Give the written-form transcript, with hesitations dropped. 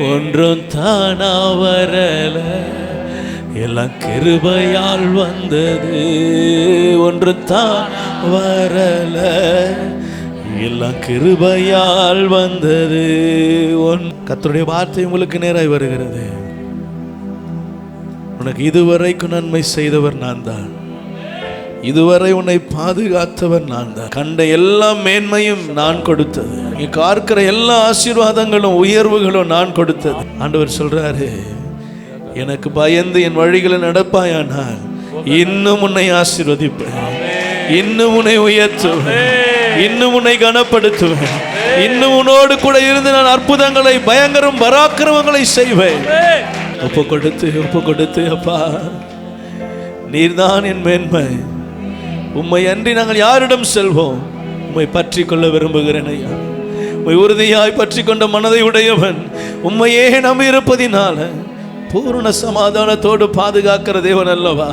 ஒன்றும் தானா வரல, எல்லாம் கிருபையால் வந்தது. ஒன்றும் தானா வரல, எல்லாம் கிருபையால் வந்தது. கர்த்தருடைய வார்த்தை உங்களுக்கு நேராய் வருகிறது. உனக்கு இதுவரைக்கும் நன்மை செய்தவர் நான் தான். இதுவரை உன்னை பாதுகாத்தவர் நான் தான். கண்ட எல்லா மேன்மையும் நான் கொடுத்தது. நீ பார்க்கிற எல்லா ஆசீர்வாதங்களும் உயர்வுகளும் நான் கொடுத்தது. ஆண்டவர் சொல்றாரு, எனக்கு பயந்து என் வழிகளை நடப்பாயானால் இன்னும் உன்னை ஆசீர்வதிப்பேன், இன்னும் உன்னை உயர்த்துவேன், இன்னும் உன்னை கனப்படுத்துவேன், இன்னும் உன்னோடு கூட இருந்து நான் அற்புதங்களை பயங்கரம் பராக்கிரமங்களை செய்வேன். ஒப்பு கொடுத்து அப்பா, நீர்தான் என் மேன்மை, உம்மை அன்றி நாங்கள் யாரிடம் செல்வோம்? உம்மை பற்றி கொள்ள விரும்புகிறேன் ஐயா. உம்மை உறுதியாய் பற்றி கொண்ட மனதை உடையவன், உம்மையே நம்பி இருப்பதினால பூர்ண சமாதானத்தோடு பாதுகாக்கிற தேவன் அல்லவா?